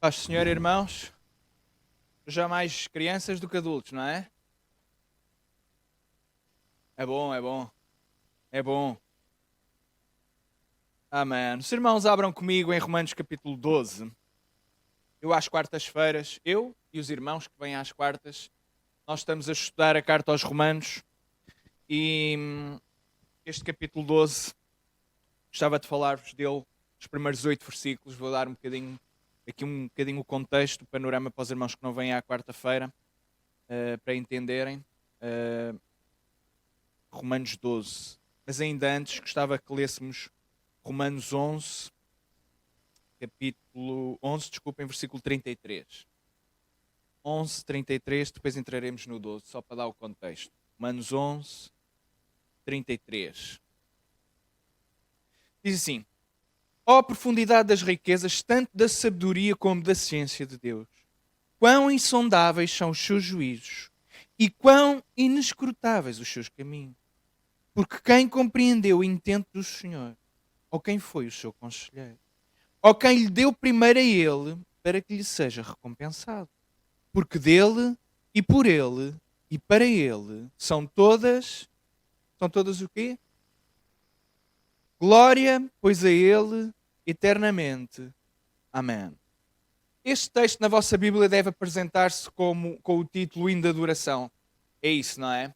Paz, Senhor, irmãos, já mais crianças do que adultos, não é? É bom, é bom, é bom. Amém. Os irmãos abram comigo em Romanos capítulo 12. Eu às quartas-feiras, eu e os irmãos que vêm às quartas, nós estamos a estudar a carta aos Romanos e este capítulo 12, gostava de falar-vos dele, os primeiros 8 versículos. Vou dar um bocadinho o contexto, o panorama para os irmãos que não vêm à quarta-feira, para entenderem. Eh, Romanos 12. Mas ainda antes gostava que lêssemos Romanos 11, capítulo 11, desculpem, versículo 33. 11, 33, depois entraremos no 12, só para dar o contexto. Romanos 11, 33. Diz assim: ó profundidade das riquezas, tanto da sabedoria como da ciência de Deus. Quão insondáveis são os seus juízos e quão inescrutáveis os seus caminhos. Porque quem compreendeu o intento do Senhor, ou quem foi o seu conselheiro, ou quem lhe deu primeiro a ele, para que lhe seja recompensado. Porque dele, e por ele, e para ele, são todas o quê? Glória, pois a ele, eternamente. Amém. Este texto na vossa Bíblia deve apresentar-se com o título Hino de Adoração. É isso, não é?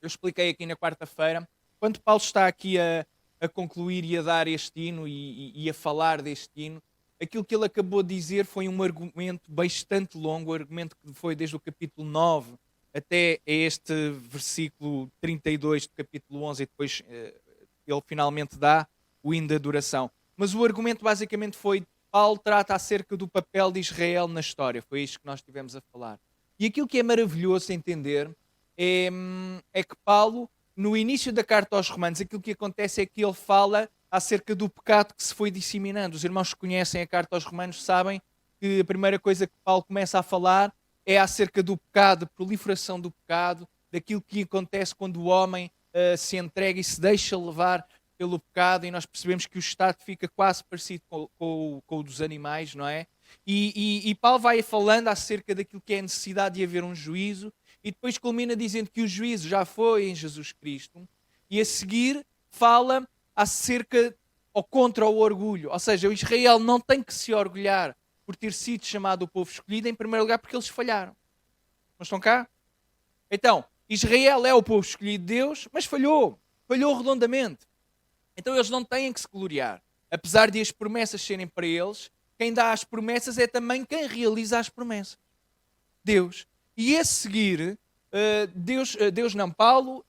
Eu expliquei aqui na quarta-feira, quando Paulo está aqui a concluir e a dar este hino e a falar deste hino, aquilo que ele acabou de dizer foi um argumento bastante longo, um argumento que foi desde o capítulo 9 até este versículo 32 do capítulo 11 e depois ele finalmente dá o hino da adoração. Mas o argumento basicamente foi: Paulo trata acerca do papel de Israel na história, foi isto que nós estivemos a falar. E aquilo que é maravilhoso entender é que Paulo, no início da carta aos Romanos, aquilo que acontece é que ele fala acerca do pecado que se foi disseminando. Os irmãos que conhecem a carta aos Romanos sabem que a primeira coisa que Paulo começa a falar é acerca do pecado, da proliferação do pecado, daquilo que acontece quando o homem se entrega e se deixa levar pelo pecado, e nós percebemos que o estado fica quase parecido com o dos animais, não é? E Paulo vai falando acerca daquilo que é a necessidade de haver um juízo, e depois culmina dizendo que o juízo já foi em Jesus Cristo, e a seguir fala acerca ou contra o orgulho. Ou seja, o Israel não tem que se orgulhar por ter sido chamado o povo escolhido, em primeiro lugar porque eles falharam. Não estão cá? Então, Israel é o povo escolhido de Deus, mas falhou. Falhou redondamente. Então eles não têm que se gloriar. Apesar de as promessas serem para eles, quem dá as promessas é também quem realiza as promessas. Deus. E a seguir, Deus não, Paulo,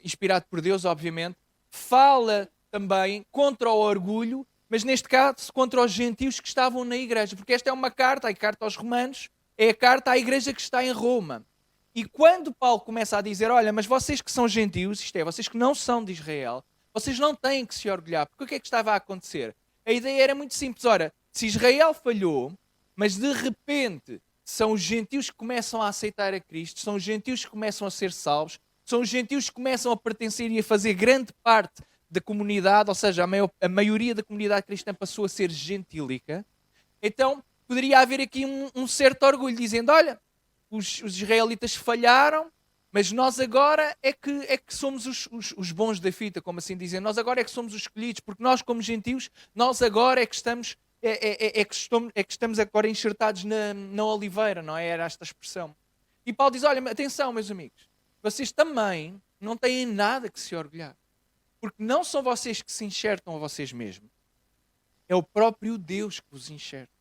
inspirado por Deus, obviamente, fala também contra o orgulho, mas neste caso contra os gentios que estavam na igreja, porque esta é uma carta, a carta aos Romanos, é a carta à igreja que está em Roma. E quando Paulo começa a dizer: olha, mas vocês que são gentios, isto é, vocês que não são de Israel, vocês não têm que se orgulhar, porque o que é que estava a acontecer? A ideia era muito simples: ora, se Israel falhou, mas de repente são os gentios que começam a aceitar a Cristo, são os gentios que começam a ser salvos, são os gentios que começam a pertencer e a fazer grande parte da comunidade, ou seja, a maioria da comunidade cristã passou a ser gentílica. Então poderia haver aqui um certo orgulho, dizendo: olha, os israelitas falharam, mas nós agora é que somos os bons da fita, como assim dizem. Nós agora é que somos os escolhidos, porque nós, como gentios, nós agora é que estamos é que estamos agora enxertados na oliveira, não é? Era esta expressão. E Paulo diz: olha, atenção, meus amigos, vocês também não têm nada que se orgulhar, porque não são vocês que se enxertam a vocês mesmos, é o próprio Deus que vos enxerta.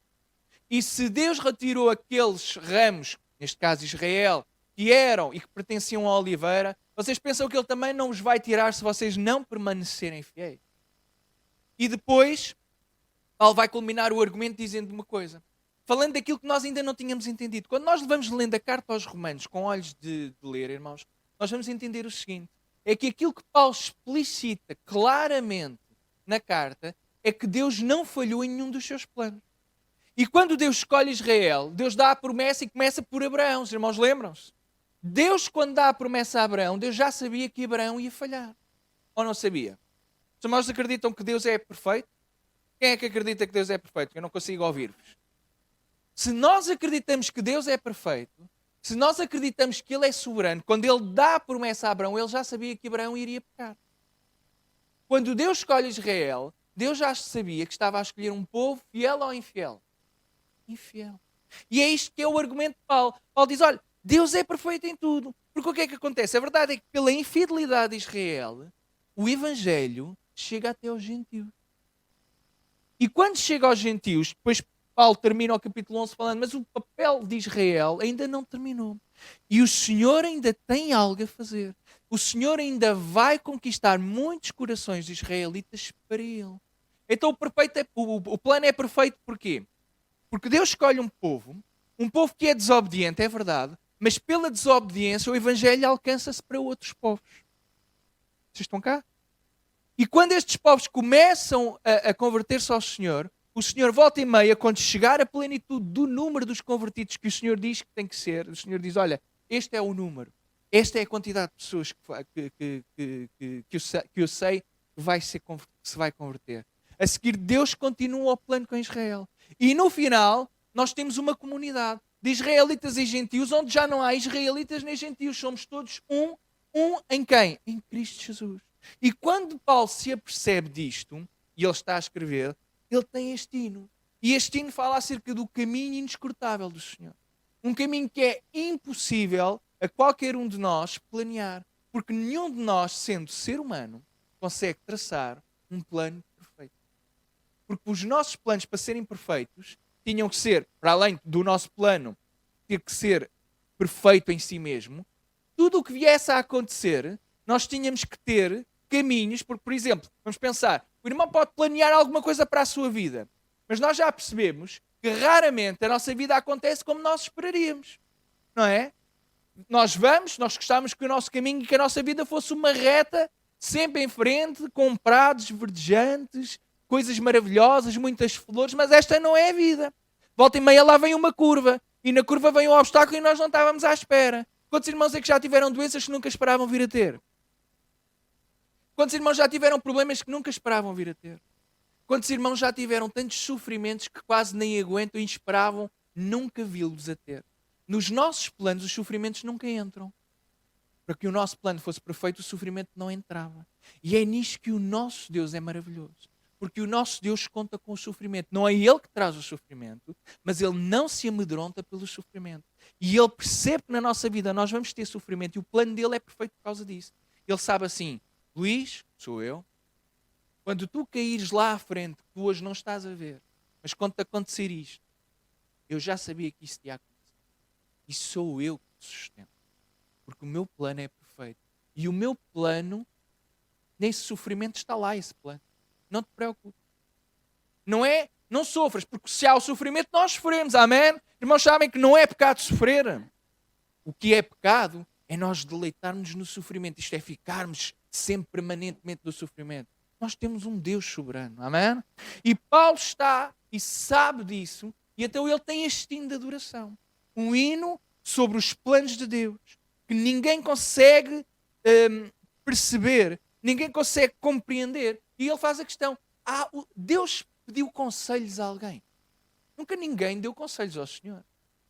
E se Deus retirou aqueles ramos, neste caso Israel, que eram e que pertenciam à oliveira, vocês pensam que Ele também não os vai tirar se vocês não permanecerem fiéis? E depois Paulo vai culminar o argumento dizendo uma coisa, falando daquilo que nós ainda não tínhamos entendido. Quando nós vamos lendo a carta aos Romanos com olhos de ler, irmãos, nós vamos entender o seguinte: é que aquilo que Paulo explicita claramente na carta é que Deus não falhou em nenhum dos seus planos. E quando Deus escolhe Israel, Deus dá a promessa e começa por Abraão. Os irmãos lembram-se? Deus, quando dá a promessa a Abraão, Deus já sabia que Abraão ia falhar. Ou não sabia? Os irmãos acreditam que Deus é perfeito? Quem é que acredita que Deus é perfeito? Eu não consigo ouvir-vos. Se nós acreditamos que Deus é perfeito, se nós acreditamos que Ele é soberano, quando Ele dá a promessa a Abraão, Ele já sabia que Abraão iria pecar. Quando Deus escolhe Israel, Deus já sabia que estava a escolher um povo fiel ou infiel? Infiel. E é isto que é o argumento de Paulo. Paulo diz, olha, Deus é perfeito em tudo. Porque o que é que acontece? A verdade é que pela infidelidade de Israel, o Evangelho chega até aos gentios. E quando chega aos gentios, depois Paulo termina o capítulo 11 falando, mas o papel de Israel ainda não terminou. E o Senhor ainda tem algo a fazer. O Senhor ainda vai conquistar muitos corações de israelitas para Ele. Então o plano é perfeito porquê? Porque Deus escolhe um povo que é desobediente, é verdade, mas pela desobediência o Evangelho alcança-se para outros povos. Vocês estão cá? E quando estes povos começam a converter-se ao Senhor, o Senhor volta e meia, quando chegar a plenitude do número dos convertidos que o Senhor diz que tem que ser, o Senhor diz, olha, este é o número, esta é a quantidade de pessoas que eu sei que se vai converter. A seguir, Deus continua o plano com Israel. E no final, nós temos uma comunidade de israelitas e gentios, onde já não há israelitas nem gentios, somos todos um em quem? Em Cristo Jesus. E quando Paulo se apercebe disto, e ele está a escrever, ele tem este hino. E este hino fala acerca do caminho inescrutável do Senhor. Um caminho que é impossível a qualquer um de nós planear. Porque nenhum de nós, sendo ser humano, consegue traçar um plano perfeito. Porque os nossos planos, para serem perfeitos, tinham que ser, para além do nosso plano, ter que ser perfeito em si mesmo, tudo o que viesse a acontecer, nós tínhamos que ter caminhos, porque, por exemplo, vamos pensar, o irmão pode planear alguma coisa para a sua vida, mas nós já percebemos que raramente a nossa vida acontece como nós esperaríamos, não é? Nós gostávamos que o nosso caminho e que a nossa vida fosse uma reta, sempre em frente, com prados verdejantes, coisas maravilhosas, muitas flores, mas esta não é a vida. Volta e meia lá vem uma curva, e na curva vem um obstáculo e nós não estávamos à espera. Quantos irmãos é que já tiveram doenças que nunca esperavam vir a ter? Quantos irmãos já tiveram problemas que nunca esperavam vir a ter? Quantos irmãos já tiveram tantos sofrimentos que quase nem aguentam e esperavam nunca vê-los a ter? Nos nossos planos os sofrimentos nunca entram. Para que o nosso plano fosse perfeito, o sofrimento não entrava. E é nisto que o nosso Deus é maravilhoso. Porque o nosso Deus conta com o sofrimento. Não é Ele que traz o sofrimento, mas Ele não se amedronta pelo sofrimento. E Ele percebe que na nossa vida nós vamos ter sofrimento e o plano dele é perfeito por causa disso. Ele sabe assim, Luís, sou eu, quando tu caíres lá à frente, que tu hoje não estás a ver, mas quando te acontecer isto, eu já sabia que isso ia acontecer. E sou eu que te sustento. Porque o meu plano é perfeito. E o meu plano, nesse sofrimento está lá esse plano. Não te preocupes. Não sofras, porque se há o sofrimento, nós sofremos. Amém? Irmãos, sabem que não é pecado sofrer. O que é pecado é nós deleitarmos no sofrimento. Isto é ficarmos sempre permanentemente no sofrimento. Nós temos um Deus soberano. Amém? E Paulo está e sabe disso. E então ele tem este hino de adoração. Um hino sobre os planos de Deus. Que ninguém consegue perceber. Ninguém consegue compreender. E ele faz a questão. Deus pediu conselhos a alguém. Nunca ninguém deu conselhos ao Senhor.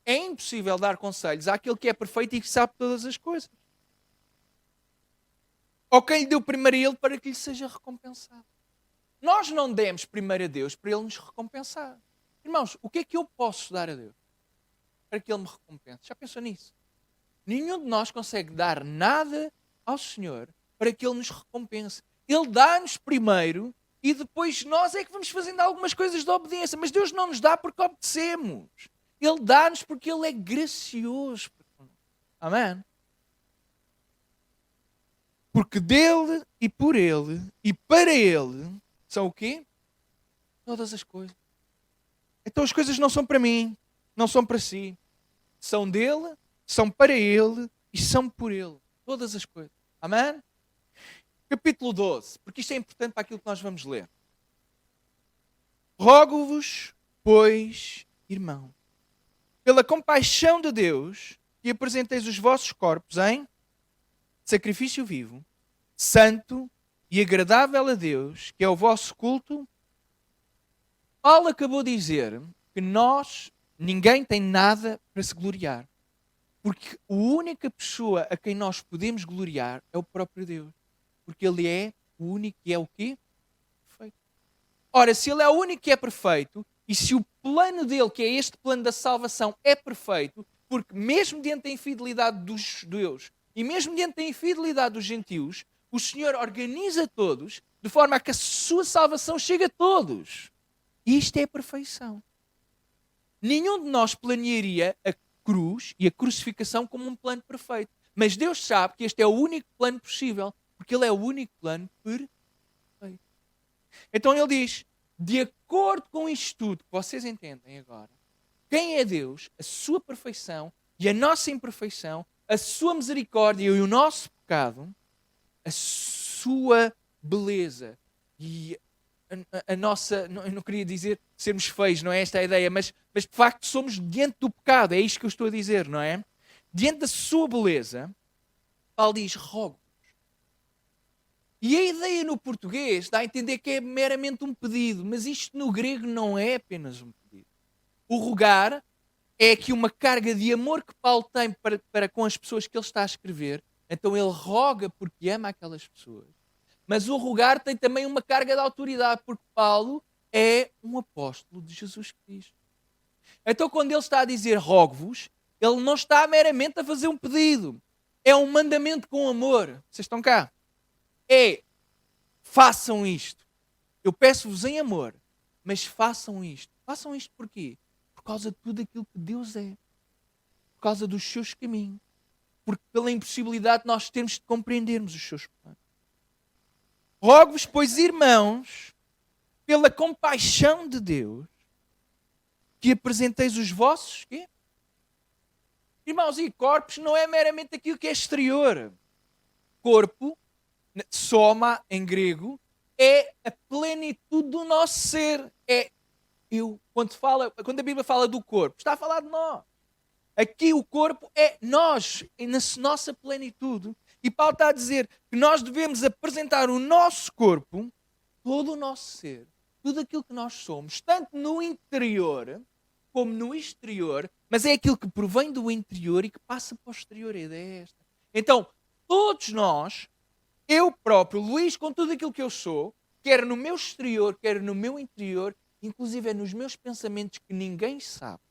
É impossível dar conselhos àquele que é perfeito e que sabe todas as coisas. Ou quem lhe deu primeiro a ele para que lhe seja recompensado. Nós não demos primeiro a Deus para ele nos recompensar. Irmãos, o que é que eu posso dar a Deus para que ele me recompense? Já pensou nisso? Nenhum de nós consegue dar nada ao Senhor para que ele nos recompense. Ele dá-nos primeiro e depois nós é que vamos fazendo algumas coisas de obediência. Mas Deus não nos dá porque obedecemos. Ele dá-nos porque Ele é gracioso. Amém? Porque dele e por Ele e para Ele são o quê? Todas as coisas. Então as coisas não são para mim, não são para si. São dele, são para Ele e são por Ele. Todas as coisas. Amém? Capítulo 12, porque isto é importante para aquilo que nós vamos ler. Rogo-vos, pois, irmão, pela compaixão de Deus, que apresenteis os vossos corpos em sacrifício vivo, santo e agradável a Deus, que é o vosso culto. Paulo acabou de dizer que nós ninguém tem nada para se gloriar. Porque a única pessoa a quem nós podemos gloriar é o próprio Deus. Porque Ele é o único que é o quê? Perfeito. Ora, se Ele é o único que é perfeito, e se o plano dele, que é este plano da salvação, é perfeito, porque mesmo diante da infidelidade dos judeus e mesmo diante da infidelidade dos gentios, o Senhor organiza todos de forma a que a sua salvação chegue a todos. E isto é a perfeição. Nenhum de nós planearia a cruz e a crucificação como um plano perfeito. Mas Deus sabe que este é o único plano possível, porque Ele é o único plano perfeito. Então Ele diz, de acordo com isto tudo que vocês entendem agora, quem é Deus, a sua perfeição e a nossa imperfeição, a sua misericórdia e o nosso pecado, a sua beleza e a nossa, eu não queria dizer sermos feios, não é esta a ideia, mas de facto somos diante do pecado, é isto que eu estou a dizer, não é? Diante da sua beleza, Paulo diz, rogo. E a ideia no português dá a entender que é meramente um pedido, mas isto no grego não é apenas um pedido. O rogar é aqui uma carga de amor que Paulo tem para com as pessoas que ele está a escrever, então ele roga porque ama aquelas pessoas. Mas o rogar tem também uma carga de autoridade, porque Paulo é um apóstolo de Jesus Cristo. Então, quando ele está a dizer rogo-vos, ele não está meramente a fazer um pedido. É um mandamento com amor. Vocês estão cá? É, façam isto. Eu peço-vos em amor, mas façam isto. Façam isto porquê? Por causa de tudo aquilo que Deus é. Por causa dos seus caminhos. Porque pela impossibilidade nós temos de compreendermos os seus planos. Rogo-vos, pois, irmãos, pela compaixão de Deus, que apresenteis os vossos quê? Irmãos, e corpos não é meramente aquilo que é exterior. Corpo, soma, em grego, é a plenitude do nosso ser. Quando a Bíblia fala do corpo, está a falar de nós. Aqui o corpo é nós, na nossa plenitude. E Paulo está a dizer que nós devemos apresentar o nosso corpo, todo o nosso ser, tudo aquilo que nós somos, tanto no interior como no exterior, mas é aquilo que provém do interior e que passa para o exterior. A ideia é esta. Então, todos nós, eu próprio, Luís, com tudo aquilo que eu sou, quer no meu exterior, quer no meu interior, inclusive é nos meus pensamentos que ninguém sabe,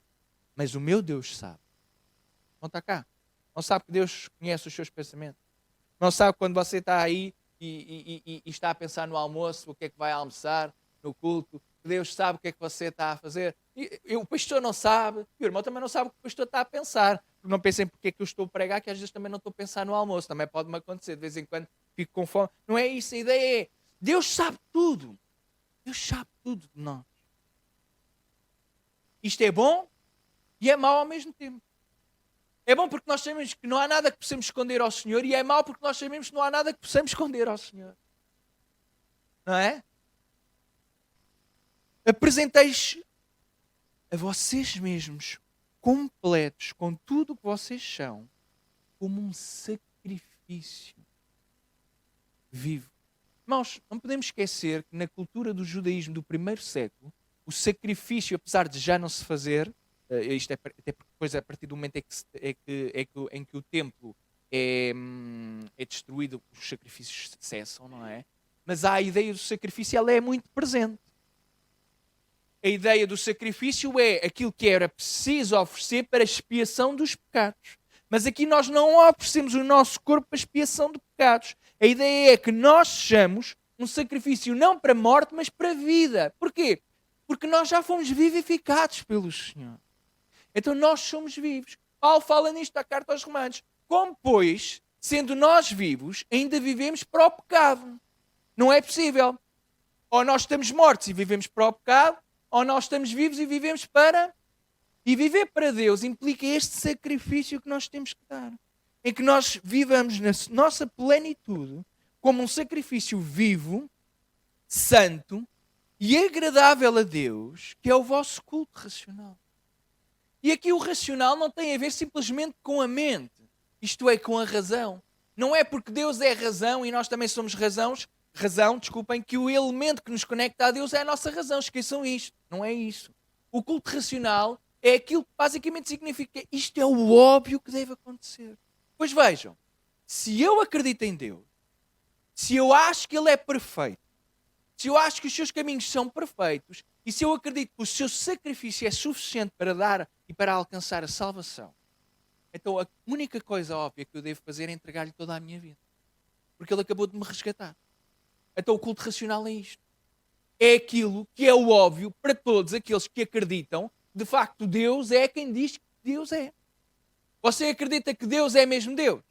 mas o meu Deus sabe. Não está cá. Não sabe que Deus conhece os seus pensamentos. Não sabe quando você está aí e está a pensar no almoço, o que é que vai almoçar, no culto. Deus sabe o que é que você está a fazer. E o pastor não sabe. E o irmão também não sabe o que o pastor está a pensar. Não pensem porque é que eu estou a pregar, que às vezes também não estou a pensar no almoço. Também pode-me acontecer. De vez em quando fico com fome. Não é isso. A ideia é, Deus sabe tudo. Deus sabe tudo de nós. Isto é bom e é mau ao mesmo tempo. É bom porque nós sabemos que não há nada que possamos esconder ao Senhor, e é mau porque nós sabemos que não há nada que possamos esconder ao Senhor. Não é? Apresenteis a vocês mesmos completos com tudo o que vocês são como um sacrifício vivo. Irmãos, não podemos esquecer que na cultura do judaísmo do primeiro século, o sacrifício, apesar de já não se fazer, isto é até porque depois a partir do momento em que o templo é destruído, os sacrifícios cessam, não é? Mas a ideia do sacrifício, ela é muito presente. A ideia do sacrifício é aquilo que era preciso oferecer para a expiação dos pecados. Mas aqui nós não oferecemos o nosso corpo para a expiação de pecados. A ideia é que nós sejamos um sacrifício não para a morte, mas para a vida. Porquê? Porque nós já fomos vivificados pelo Senhor. Então nós somos vivos. Paulo fala nisto na carta aos Romanos. Como, pois, sendo nós vivos, ainda vivemos para o pecado? Não é possível. Ou nós estamos mortos e vivemos para o pecado, ou nós estamos vivos e vivemos para... E viver para Deus implica este sacrifício que nós temos que dar. Em que nós vivamos na nossa plenitude como um sacrifício vivo, santo e agradável a Deus, que é o vosso culto racional. E aqui o racional não tem a ver simplesmente com a mente, isto é, com a razão. Não é porque Deus é razão e nós também somos razão, que o elemento que nos conecta a Deus é a nossa razão. Esqueçam isto. Não é isso. O culto racional É aquilo que basicamente significa isto é o óbvio que deve acontecer. Pois vejam, se eu acredito em Deus, se eu acho que Ele é perfeito, se eu acho que os seus caminhos são perfeitos e se eu acredito que o seu sacrifício é suficiente para dar e para alcançar a salvação, então a única coisa óbvia que eu devo fazer é entregar-lhe toda a minha vida. Porque Ele acabou de me resgatar. Então o culto racional é isto. É aquilo que é o óbvio para todos aqueles que acreditam. De facto, Deus é quem diz que Deus é. Você acredita que Deus é mesmo Deus?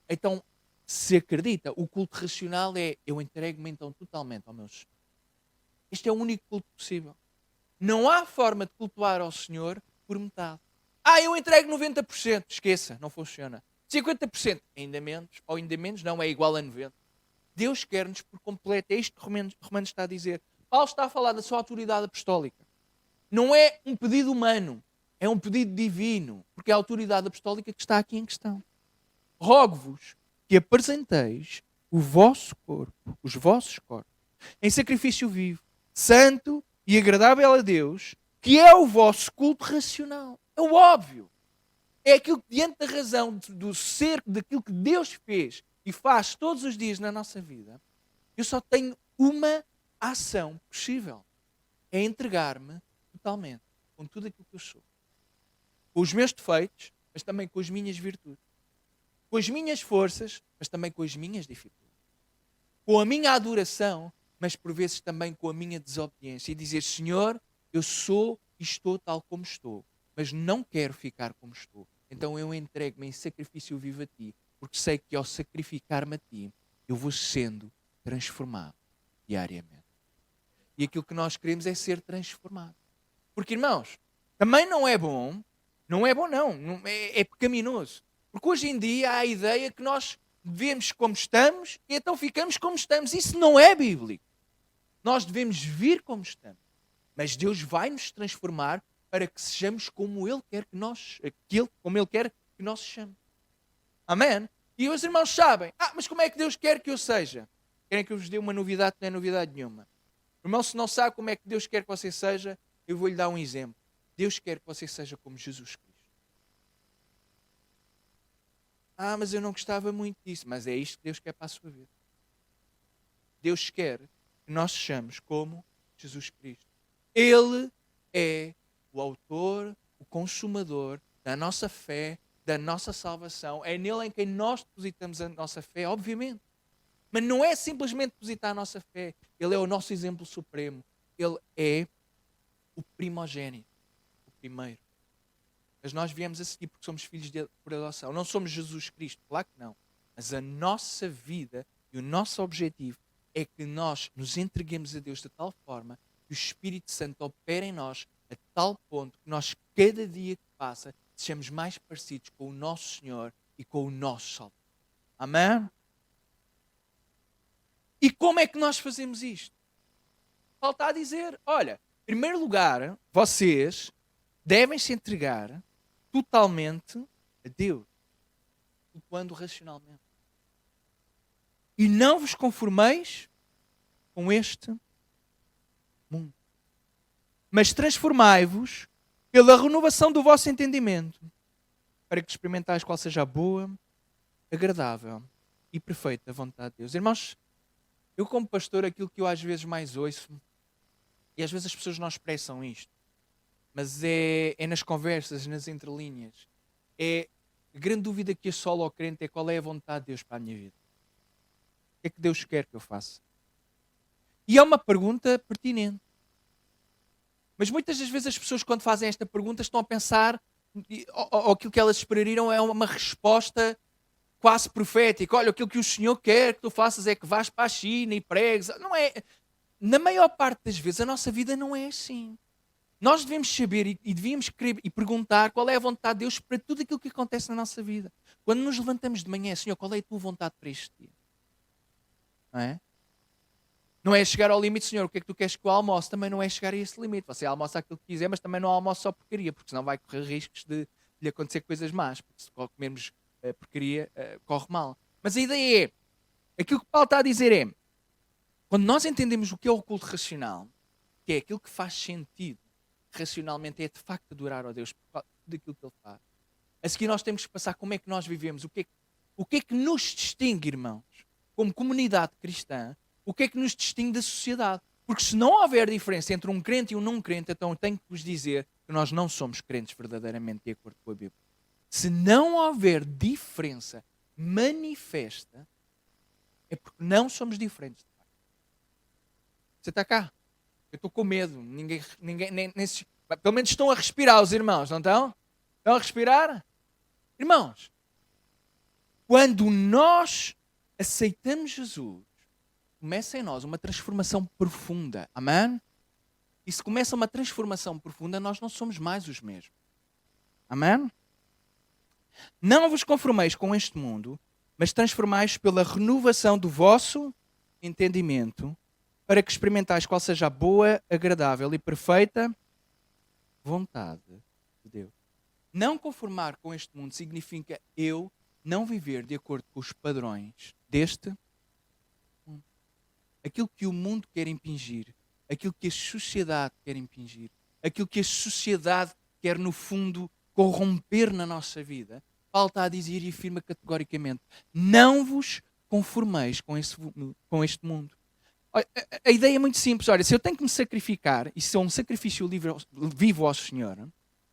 Então, se acredita, o culto racional é eu entrego-me então totalmente ao meu Senhor. Este é o único culto possível. Não há forma de cultuar ao Senhor por metade. Eu entrego 90%. Esqueça, não funciona. 50%, ainda menos, ou ainda menos, não é igual a 90%. Deus quer-nos por completo. É isto que Romanos está a dizer. Paulo está a falar da sua autoridade apostólica. Não é um pedido humano, é um pedido divino, porque é a autoridade apostólica que está aqui em questão. Rogo-vos que apresenteis o vosso corpo, os vossos corpos, em sacrifício vivo, santo e agradável a Deus, que é o vosso culto racional. É o óbvio. É aquilo que, diante da razão do ser, daquilo que Deus fez e faz todos os dias na nossa vida, eu só tenho uma ação possível. É entregar-me totalmente, com tudo aquilo que eu sou. Com os meus defeitos, mas também com as minhas virtudes. Com as minhas forças, mas também com as minhas dificuldades. Com a minha adoração, mas por vezes também com a minha desobediência. E dizer, Senhor, eu sou e estou tal como estou, mas não quero ficar como estou. Então eu entrego-me em sacrifício vivo a Ti, porque sei que ao sacrificar-me a Ti, eu vou sendo transformado diariamente. E aquilo que nós queremos é ser transformado. Porque, irmãos, também não é bom, não é bom não, é pecaminoso. Porque hoje em dia há a ideia que nós vivemos como estamos e então ficamos como estamos. Isso não é bíblico. Nós devemos vir como estamos. Mas Deus vai nos transformar para que sejamos como Ele quer que nós, como Ele quer que nós sejamos. Amém? E os irmãos sabem, mas como é que Deus quer que eu seja? Querem que eu vos dê uma novidade que não é novidade nenhuma. Irmão, se não sabe como é que Deus quer que você seja, eu vou-lhe dar um exemplo. Deus quer que você seja como Jesus Cristo. Mas eu não gostava muito disso. Mas é isto que Deus quer para a sua vida. Deus quer que nós sejamos como Jesus Cristo. Ele é o autor, o consumador da nossa fé, da nossa salvação. É nele em quem nós depositamos a nossa fé, obviamente. Mas não é simplesmente depositar a nossa fé. Ele é o nosso exemplo supremo. Ele é o primogênito, o primeiro. Mas nós viemos a seguir porque somos filhos por adoção. Não somos Jesus Cristo, claro que não. Mas a nossa vida e o nosso objetivo é que nós nos entreguemos a Deus de tal forma que o Espírito Santo opere em nós a tal ponto que nós, cada dia que passa, sejamos mais parecidos com o nosso Senhor e com o nosso Salvador. Amém? E como é que nós fazemos isto? Falta a dizer, olha, em primeiro lugar, vocês devem se entregar totalmente a Deus, cultuando racionalmente. E não vos conformeis com este mundo, mas transformai-vos pela renovação do vosso entendimento, para que experimentais qual seja a boa, agradável e perfeita vontade de Deus. Irmãos, eu como pastor, aquilo que eu às vezes mais ouço, e às vezes as pessoas não expressam isto, mas é nas conversas, nas entrelinhas, é a grande dúvida que assola ao crente é qual é a vontade de Deus para a minha vida. O que é que Deus quer que eu faça? E é uma pergunta pertinente. Mas muitas das vezes as pessoas quando fazem esta pergunta estão a pensar, ou aquilo que elas esperariam é uma resposta quase profética. Olha, aquilo que o Senhor quer que tu faças é que vás para a China e pregues. Não é. Na maior parte das vezes a nossa vida não é assim. Nós devemos saber e devíamos querer e perguntar qual é a vontade de Deus para tudo aquilo que acontece na nossa vida. Quando nos levantamos de manhã, Senhor, qual é a tua vontade para este dia? Não é? Não é chegar ao limite, Senhor, o que é que tu queres que eu almoce? Também não é chegar a esse limite. Você almoça aquilo que quiser, mas também não almoça só porcaria, porque senão vai correr riscos de lhe acontecer coisas más. Porque se comermos porcaria, corre mal. Mas a ideia é, aquilo que Paulo está a dizer é, quando nós entendemos o que é o culto racional, que é aquilo que faz sentido racionalmente é de facto adorar a Deus por causa daquilo que Ele faz. A seguir nós temos que passar como é que nós vivemos, o que é que nos distingue, irmãos, como comunidade cristã, o que é que nos distingue da sociedade. Porque se não houver diferença entre um crente e um não crente, então eu tenho que vos dizer que nós não somos crentes verdadeiramente de acordo com a Bíblia. Se não houver diferença manifesta, é porque não somos diferentes. Você está cá? Eu estou com medo. Ninguém pelo menos estão a respirar os irmãos, não estão? Estão a respirar? Irmãos, quando nós aceitamos Jesus, começa em nós uma transformação profunda. Amém? E se começa uma transformação profunda, nós não somos mais os mesmos. Amém? Não vos conformeis com este mundo, mas transformais pela renovação do vosso entendimento, para que experimentais qual seja a boa, agradável e perfeita vontade de Deus. Não conformar com este mundo significa eu não viver de acordo com os padrões deste mundo. Aquilo que o mundo quer impingir, aquilo que a sociedade quer impingir, aquilo que a sociedade quer, no fundo, corromper na nossa vida. Paulo está a dizer e afirma categoricamente: não vos conformeis com este mundo. A ideia é muito simples. Olha, se eu tenho que me sacrificar e se sou um sacrifício vivo ao Senhor,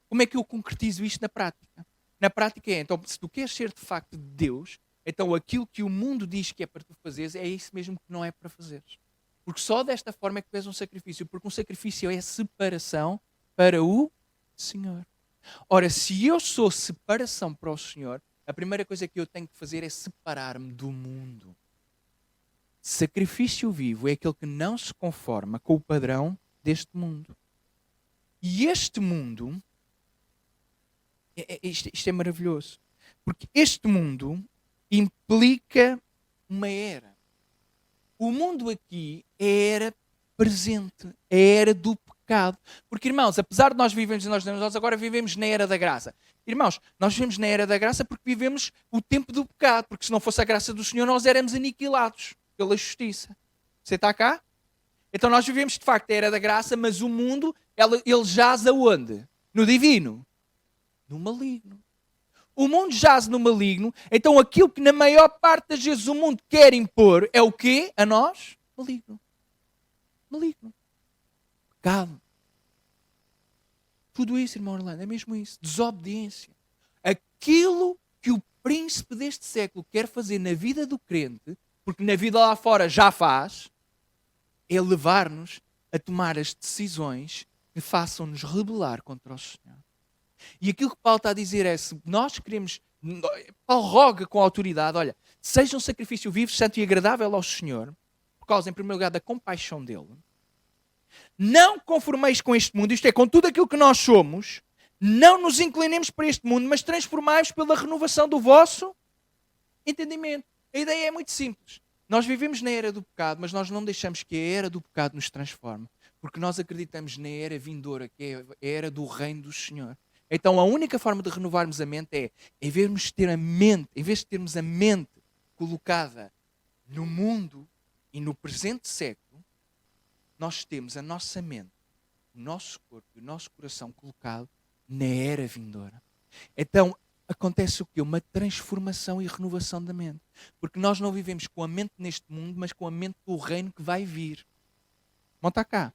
como é que eu concretizo isto na prática? Na prática é, então, se tu queres ser de facto de Deus, então aquilo que o mundo diz que é para tu fazeres, é isso mesmo que não é para fazeres. Porque só desta forma é que tu és um sacrifício. Porque um sacrifício é separação para o Senhor. Ora, se eu sou separação para o Senhor, a primeira coisa que eu tenho que fazer é separar-me do mundo. Sacrifício vivo é aquele que não se conforma com o padrão deste mundo. E este mundo, isto é maravilhoso, porque este mundo implica uma era. O mundo aqui é a era presente, é a era do pecado. Porque, irmãos, apesar de nós vivermos, nós agora vivemos na era da graça. Irmãos, nós vivemos na era da graça porque vivemos o tempo do pecado, porque se não fosse a graça do Senhor, nós éramos aniquilados pela justiça. Você está cá? Então nós vivemos de facto a era da graça, mas o mundo, ele jaz aonde? No divino? No maligno. O mundo jaz no maligno, então aquilo que na maior parte das vezes o mundo quer impor é o quê? A nós? Maligno. Maligno. Pecado. Tudo isso, irmão Orlando, é mesmo isso. Desobediência. Aquilo que o príncipe deste século quer fazer na vida do crente, porque na vida lá fora já faz, é levar-nos a tomar as decisões que façam-nos rebelar contra o Senhor. E aquilo que Paulo está a dizer é, se nós queremos, Paulo roga com autoridade, olha, seja um sacrifício vivo, santo e agradável ao Senhor, por causa, em primeiro lugar, da compaixão dele. Não conformeis com este mundo, isto é, com tudo aquilo que nós somos, não nos inclinemos para este mundo, mas transformai-vos pela renovação do vosso entendimento. A ideia é muito simples. Nós vivemos na era do pecado, mas nós não deixamos que a era do pecado nos transforme, porque nós acreditamos na era vindoura, que é a era do reino do Senhor. Então a única forma de renovarmos a mente é, em vez de termos a mente colocada no mundo e no presente século, nós temos a nossa mente, o nosso corpo e o nosso coração colocado na era vindoura. Então acontece o quê? Uma transformação e renovação da mente. Porque nós não vivemos com a mente neste mundo, mas com a mente do reino que vai vir. Monta cá.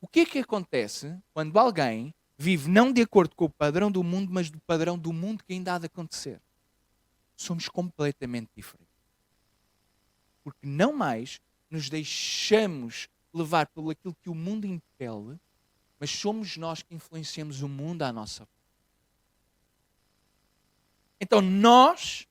O que é que acontece quando alguém vive não de acordo com o padrão do mundo, mas do padrão do mundo que ainda há de acontecer? Somos completamente diferentes. Porque não mais nos deixamos levar pelo aquilo que o mundo impele, mas somos nós que influenciamos o mundo à nossa volta. Então nós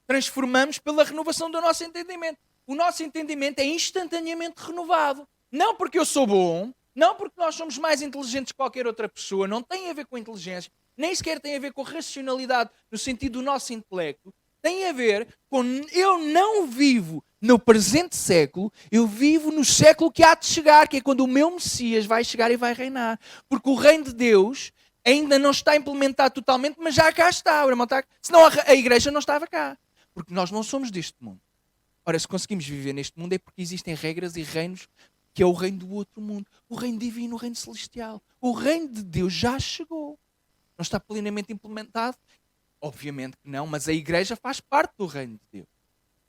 transformamos pela renovação do nosso entendimento. O nosso entendimento é instantaneamente renovado. Não porque eu sou bom, não porque nós somos mais inteligentes que qualquer outra pessoa, não tem a ver com inteligência, nem sequer tem a ver com racionalidade no sentido do nosso intelecto, tem a ver com eu não vivo no presente século, eu vivo no século que há de chegar, que é quando o meu Messias vai chegar e vai reinar. Porque o reino de Deus ainda não está implementado totalmente, mas já cá está. Senão a igreja não estava cá. Porque nós não somos deste mundo. Ora, se conseguimos viver neste mundo é porque existem regras e reinos que é o reino do outro mundo. O reino divino, o reino celestial. O reino de Deus já chegou. Não está plenamente implementado? Obviamente que não, mas a igreja faz parte do reino de Deus.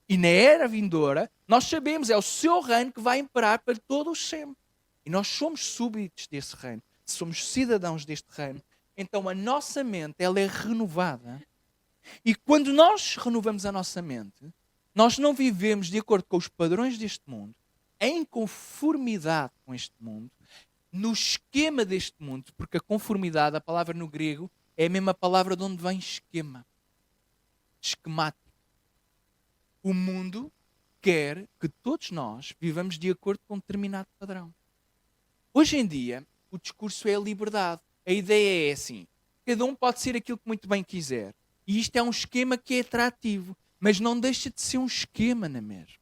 E na era vindoura, nós sabemos, é o seu reino que vai imperar para todos sempre. E nós somos súbditos desse reino. Somos cidadãos deste reino. Então a nossa mente, ela é renovada. E quando nós renovamos a nossa mente, nós não vivemos de acordo com os padrões deste mundo, em conformidade com este mundo, no esquema deste mundo, porque a conformidade, a palavra no grego, é a mesma palavra de onde vem esquema. Esquemático. O mundo quer que todos nós vivamos de acordo com um determinado padrão. Hoje em dia, o discurso é a liberdade. A ideia é assim, cada um pode ser aquilo que muito bem quiser. E isto é um esquema que é atrativo, mas não deixa de ser um esquema na mesma.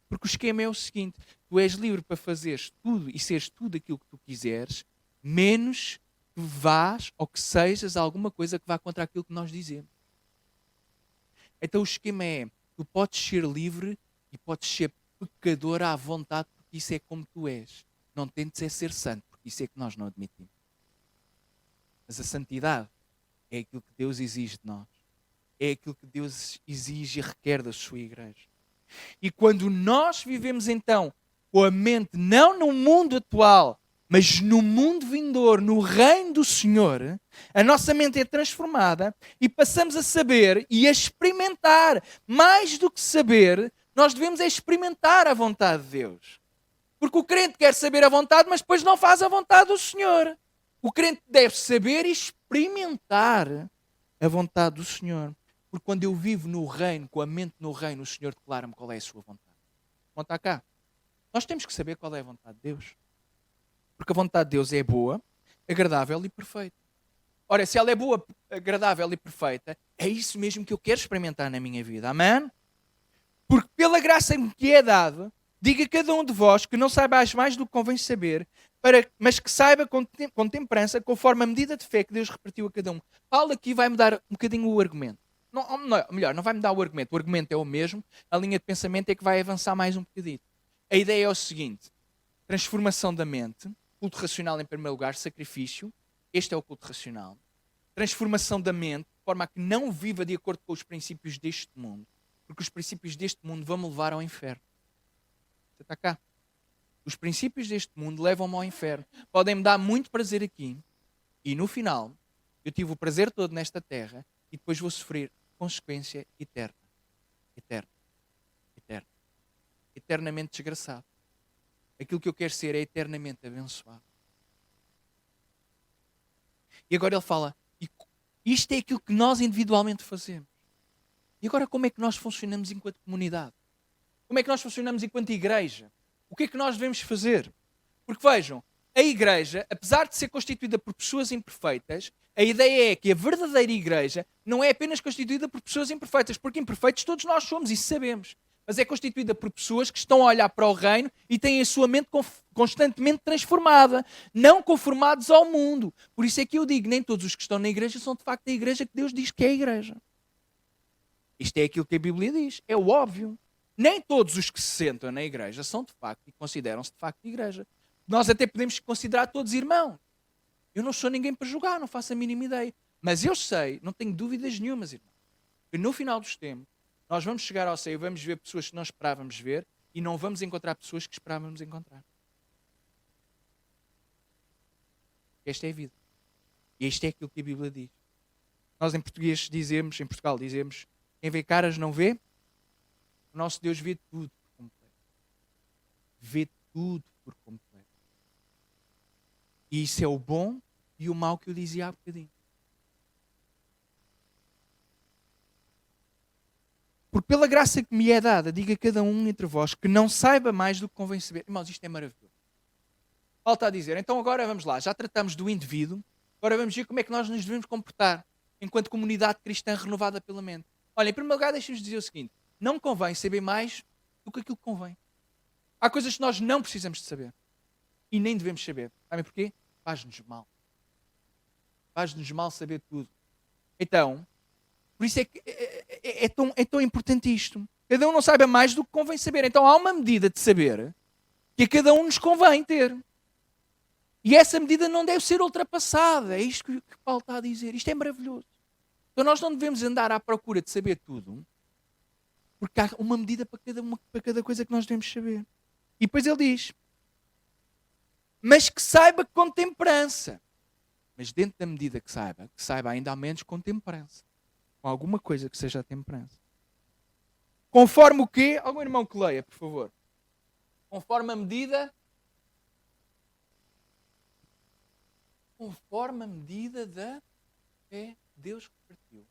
Porque o esquema é o seguinte, tu és livre para fazeres tudo e seres tudo aquilo que tu quiseres, menos que vás ou que sejas alguma coisa que vá contra aquilo que nós dizemos. Então o esquema é, tu podes ser livre e podes ser pecador à vontade, porque isso é como tu és. Não tentes é ser santo, porque isso é que nós não admitimos. Mas a santidade é aquilo que Deus exige de nós. É aquilo que Deus exige e requer da sua igreja. E quando nós vivemos então com a mente não no mundo atual, mas no mundo vindouro, no reino do Senhor, a nossa mente é transformada e passamos a saber e a experimentar. Mais do que saber, nós devemos experimentar a vontade de Deus. Porque o crente quer saber a vontade, mas depois não faz a vontade do Senhor. O crente deve saber e experimentar a vontade do Senhor. Porque quando eu vivo no reino, com a mente no reino, o Senhor declara-me qual é a sua vontade. Conta cá. Nós temos que saber qual é a vontade de Deus. Porque a vontade de Deus é boa, agradável e perfeita. Ora, se ela é boa, agradável e perfeita, é isso mesmo que eu quero experimentar na minha vida. Amém? Porque pela graça que é dada, diga a cada um de vós que não saibais mais do que convém saber, mas que saiba com temperança, conforme a medida de fé que Deus repartiu a cada um. Paulo aqui vai me dar um bocadinho o argumento. Melhor, não vai me dar o argumento. O argumento é o mesmo, a linha de pensamento é que vai avançar mais um bocadinho. A ideia é o seguinte, transformação da mente, culto racional em primeiro lugar, sacrifício, este é o culto racional. Transformação da mente, de forma a que não viva de acordo com os princípios deste mundo, porque os princípios deste mundo vão me levar ao inferno. Você está cá? Os princípios deste mundo levam-me ao inferno. Podem-me dar muito prazer aqui, e no final, eu tive o prazer todo nesta terra, e depois vou sofrer consequência eterna. Eterna. Eterna. Eternamente desgraçado. Aquilo que eu quero ser é eternamente abençoado. E agora ele fala, isto é aquilo que nós individualmente fazemos. E agora como é que nós funcionamos enquanto comunidade? Como é que nós funcionamos enquanto igreja? O que é que nós devemos fazer? Porque vejam, a igreja, apesar de ser constituída por pessoas imperfeitas, a ideia é que a verdadeira igreja não é apenas constituída por pessoas imperfeitas, porque imperfeitos todos nós somos, isso sabemos. Mas é constituída por pessoas que estão a olhar para o reino e têm a sua mente constantemente transformada, não conformados ao mundo. Por isso é que eu digo, nem todos os que estão na igreja são de facto a igreja que Deus diz que é a igreja. Isto é aquilo que a Bíblia diz, é o óbvio. Nem todos os que se sentam na igreja são de facto e consideram-se de facto igreja. Nós até podemos considerar todos irmãos. Eu não sou ninguém para julgar, não faço a mínima ideia. Mas eu sei, não tenho dúvidas nenhumas, irmão, que no final dos tempos, nós vamos chegar ao céu e vamos ver pessoas que não esperávamos ver e não vamos encontrar pessoas que esperávamos encontrar. Esta é a vida. E isto é aquilo que a Bíblia diz. Nós em português dizemos, em Portugal dizemos, quem vê caras não vê. O nosso Deus vê tudo por completo. Vê tudo por completo. E isso é o bom e o mau que eu dizia há bocadinho. Porque pela graça que me é dada, diga a cada um entre vós que não saiba mais do que convém saber. Irmãos, isto é maravilhoso. Paulo está a dizer, então agora vamos lá, já tratamos do indivíduo, agora vamos ver como é que nós nos devemos comportar enquanto comunidade cristã renovada pela mente. Olha, em primeiro lugar, deixem-nos dizer o seguinte, não convém saber mais do que aquilo que convém. Há coisas que nós não precisamos de saber. E nem devemos saber. Sabem porquê? Faz-nos mal. Faz-nos mal saber tudo. Então, por isso é que é tão importante isto. Cada um não saiba mais do que convém saber. Então há uma medida de saber que a cada um nos convém ter. E essa medida não deve ser ultrapassada. É isto que Paulo está a dizer. Isto é maravilhoso. Então nós não devemos andar à procura de saber tudo, porque há uma medida para cada coisa que nós devemos saber. E depois ele diz, mas que saiba com temperança. Mas dentro da medida que saiba ainda ao menos com temperança. Com alguma coisa que seja a temperança. Conforme o quê? Algum irmão que leia, por favor. Conforme a medida... Conforme a medida da fé Deus repartiu.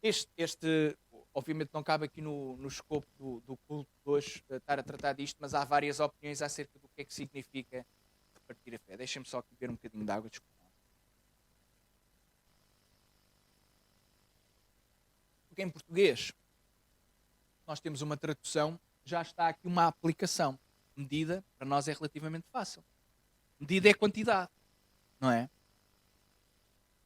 Este obviamente não cabe aqui no escopo do culto de hoje estar a tratar disto, mas há várias opiniões acerca do que é que significa repartir a fé. Deixem-me só aqui beber um bocadinho de água, desculpa. Porque em português nós temos uma tradução, já está aqui uma aplicação. Medida, para nós é relativamente fácil. Medida é quantidade, não é?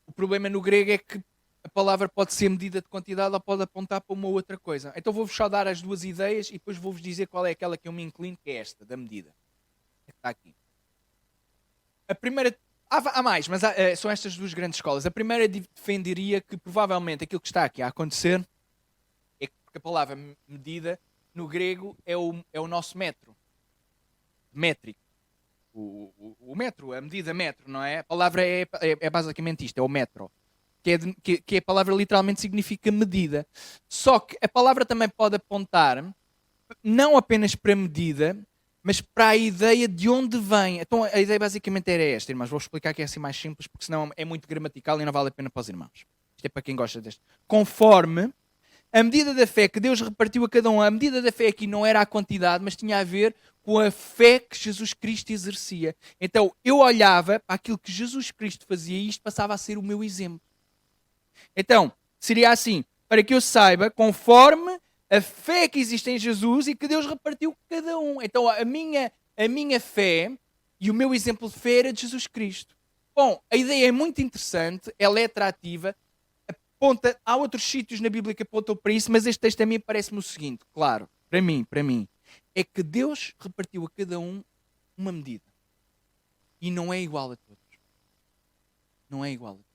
O problema no grego é que a palavra pode ser medida de quantidade ou pode apontar para uma outra coisa. Então vou-vos só dar as duas ideias e depois vou-vos dizer qual é aquela que eu me inclino, que é esta, da medida. É que está aqui. A primeira... Há mais, mas são estas duas grandes escolas. A primeira defenderia que provavelmente aquilo que está aqui a acontecer é que a palavra medida no grego é o nosso metro. Métrico. O metro, a medida metro, não é? A palavra é basicamente isto, é o metro. Que a palavra literalmente significa medida. Só que a palavra também pode apontar não apenas para medida, mas para a ideia de onde vem. Então a ideia basicamente era esta, irmãos. Vou explicar que é assim mais simples, porque senão é muito gramatical e não vale a pena para os irmãos. Isto é para quem gosta deste. Conforme a medida da fé que Deus repartiu a cada um, a medida da fé aqui não era a quantidade, mas tinha a ver com a fé que Jesus Cristo exercia. Então eu olhava para aquilo que Jesus Cristo fazia e isto passava a ser o meu exemplo. Então, seria assim, para que eu saiba, conforme a fé que existe em Jesus e que Deus repartiu cada um. Então, a minha fé e o meu exemplo de fé era de Jesus Cristo. Bom, a ideia é muito interessante, ela é atrativa, aponta, há outros sítios na Bíblia que apontam para isso, mas este texto a mim parece-me o seguinte, claro, para mim, é que Deus repartiu a cada um uma medida. E não é igual a todos. Não é igual a todos.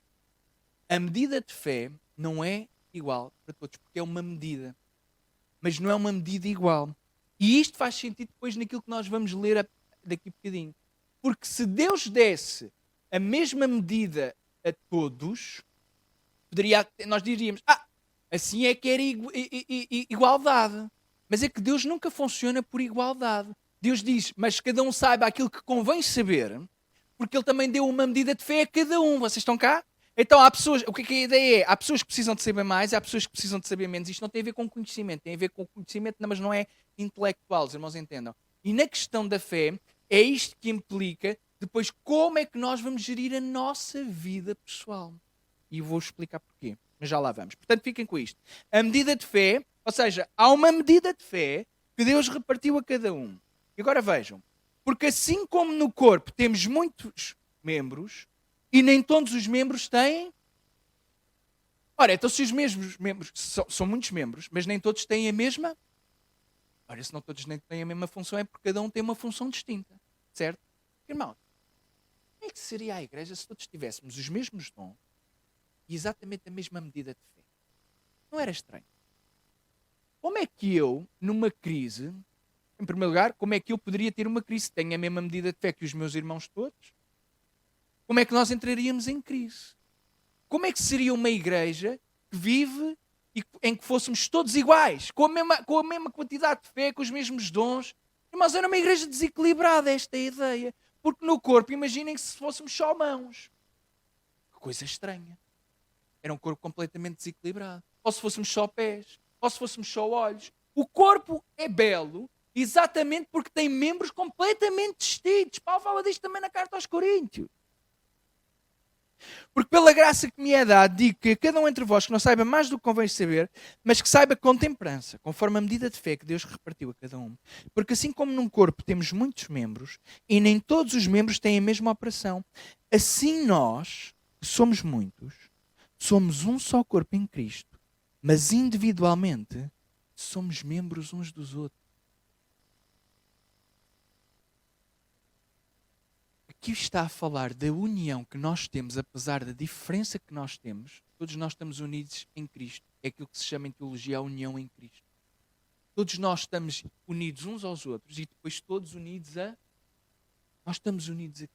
A medida de fé não é igual para todos, porque é uma medida. Mas não é uma medida igual. E isto faz sentido depois naquilo que nós vamos ler daqui a bocadinho. Porque se Deus desse a mesma medida a todos, nós diríamos, assim é que era igualdade. Mas é que Deus nunca funciona por igualdade. Deus diz, mas cada um saiba aquilo que convém saber, porque Ele também deu uma medida de fé a cada um. Vocês estão cá? Então há pessoas, o que é que a ideia é? Há pessoas que precisam de saber mais, há pessoas que precisam de saber menos. Isto não tem a ver com conhecimento, tem a ver com conhecimento, mas não é intelectual, os irmãos entendam. E na questão da fé, é isto que implica depois como é que nós vamos gerir a nossa vida pessoal. E vou explicar porquê, mas já lá vamos. Portanto, fiquem com isto. A medida de fé, ou seja, há uma medida de fé que Deus repartiu a cada um. E agora vejam, porque assim como no corpo temos muitos membros, e nem todos os membros têm... Ora, então se os mesmos membros... São muitos membros, mas nem todos têm a mesma... Ora, se não todos nem têm a mesma função, é porque cada um tem uma função distinta. Certo? Irmão, como é que seria a igreja se todos tivéssemos os mesmos dons e exatamente a mesma medida de fé? Não era estranho? Como é que eu, numa crise... Em primeiro lugar, como é que eu poderia ter uma crise se tenho a mesma medida de fé que os meus irmãos todos? Como é que nós entraríamos em crise? Como é que seria uma igreja que vive em que fôssemos todos iguais, com a mesma quantidade de fé, com os mesmos dons? Mas era uma igreja desequilibrada, esta é a ideia. Porque no corpo, imaginem que se fôssemos só mãos. Que coisa estranha. Era um corpo completamente desequilibrado. Ou se fôssemos só pés, ou se fôssemos só olhos. O corpo é belo exatamente porque tem membros completamente distintos. Paulo fala disto também na carta aos Coríntios. Porque pela graça que me é dada, digo que cada um entre vós que não saiba mais do que convém saber, mas que saiba com temperança, conforme a medida de fé que Deus repartiu a cada um. Porque assim como num corpo temos muitos membros, e nem todos os membros têm a mesma operação, assim nós, que somos muitos, somos um só corpo em Cristo, mas individualmente somos membros uns dos outros. aqui está a falar da união que nós temos, apesar da diferença que nós temos. Todos nós estamos unidos em Cristo. É aquilo que se chama em teologia a união em Cristo. Todos nós estamos unidos uns aos outros e depois todos unidos a... Nós estamos unidos aqui.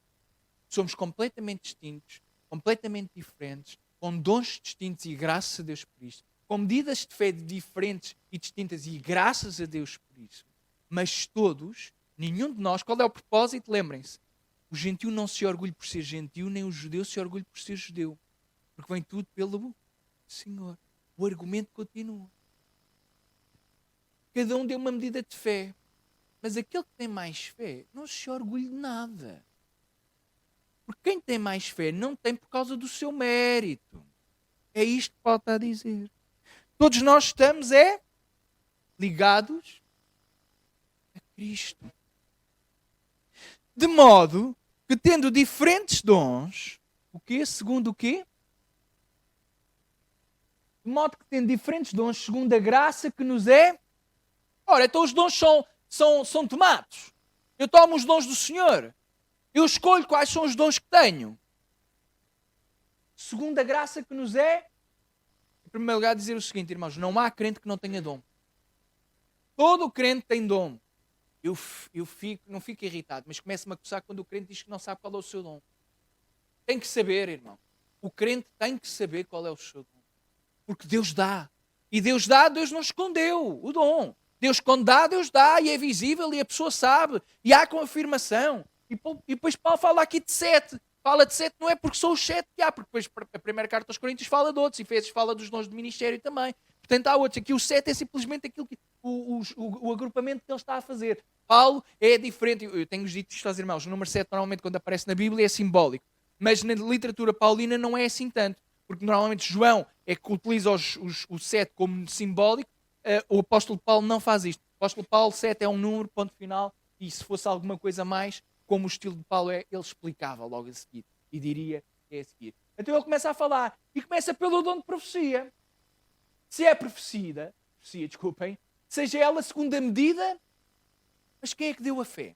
Somos completamente distintos, completamente diferentes, com dons distintos e graças a Deus por isso. Com medidas de fé diferentes e distintas e graças a Deus por isso. Mas todos, nenhum de nós, qual é o propósito? Lembrem-se, o gentio não se orgulha por ser gentio, nem o judeu se orgulha por ser judeu. Porque vem tudo pelo Senhor. O argumento continua. Cada um deu uma medida de fé. Mas aquele que tem mais fé não se orgulha de nada. Porque quem tem mais fé não tem por causa do seu mérito. É isto que Paulo está a dizer. Todos nós estamos ligados a Cristo. De modo que tendo diferentes dons, o quê? Segundo o quê? De modo que tendo diferentes dons, segundo a graça que nos é... Ora, então os dons são tomados. Eu tomo os dons do Senhor. Eu escolho quais são os dons que tenho. Segundo a graça que nos é... Em primeiro lugar, dizer o seguinte, irmãos. Não há crente que não tenha dom. Todo crente tem dom. Eu não fico irritado, mas começo-me a coçar quando o crente diz que não sabe qual é o seu dom. Tem que saber, irmão. O crente tem que saber qual é o seu dom. Porque Deus dá. E Deus dá, Deus não escondeu o dom. Deus quando dá, Deus dá. E é visível e a pessoa sabe. E há confirmação. E depois Paulo fala aqui de 7. Fala de 7 não é porque são os 7 que há. Porque depois a primeira carta aos Coríntios fala de outros. E Efésios fala dos dons de ministério também. Portanto há outros. Aqui o 7 é simplesmente aquilo que o agrupamento que ele está a fazer. Paulo é diferente. Eu tenho dito isto aos irmãos. O número 7 normalmente quando aparece na Bíblia é simbólico. Mas na literatura paulina não é assim tanto. Porque normalmente João é que utiliza o 7 como simbólico. O apóstolo Paulo não faz isto. O apóstolo Paulo, 7 é um número, ponto final. E se fosse alguma coisa mais, como o estilo de Paulo é, ele explicava logo a seguir. E diria que é a seguir. Então ele começa a falar. E começa pelo dom de profecia. Se é profecia, desculpem, seja ela segundo a medida. Mas quem é que deu a fé?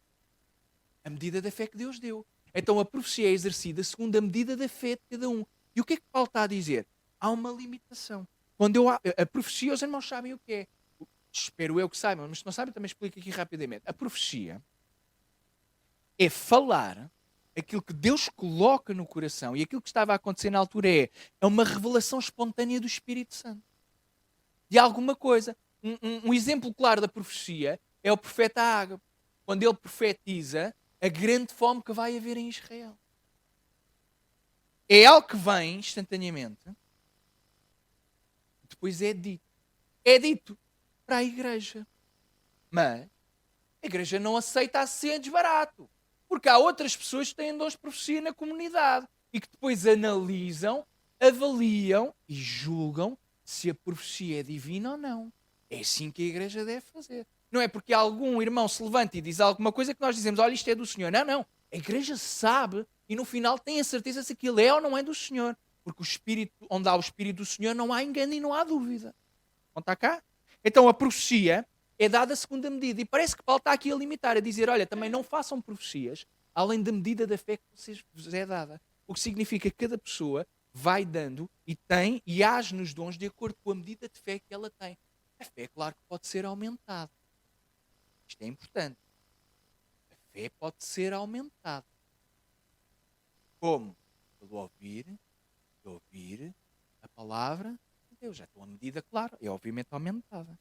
A medida da fé que Deus deu. Então a profecia é exercida segundo a medida da fé de cada um. E o que é que Paulo está a dizer? Há uma limitação. Quando a profecia, os irmãos sabem o que é. Espero eu que saibam, mas se não sabem, também explico aqui rapidamente. A profecia é falar aquilo que Deus coloca no coração. E aquilo que estava a acontecer na altura é uma revelação espontânea do Espírito Santo. De alguma coisa. Um exemplo claro da profecia é o profeta Ágabo. Quando ele profetiza a grande fome que vai haver em Israel. É algo que vem instantaneamente. Depois é dito. É dito para a igreja. Mas a igreja não aceita assim desbarato. Porque há outras pessoas que têm dons de profecia na comunidade. E que depois analisam, avaliam e julgam se a profecia é divina ou não. É assim que a igreja deve fazer. Não é porque algum irmão se levanta e diz alguma coisa que nós dizemos, olha, isto é do Senhor. Não, não. A igreja sabe e no final tem a certeza se aquilo é ou não é do Senhor. Porque o Espírito, onde há o Espírito do Senhor não há engano e não há dúvida. Não está cá? Então a profecia é dada segundo a medida. E parece que Paulo está aqui a limitar, a dizer, olha, também não façam profecias além da medida da fé que vos é dada. O que significa que cada pessoa vai dando e tem e age nos dons de acordo com a medida de fé que ela tem. A fé, claro que pode ser aumentada. Isto é importante. A fé pode ser aumentada. Como? Pelo ouvir a palavra de Deus. Já estou a medida, claro, é obviamente aumentada.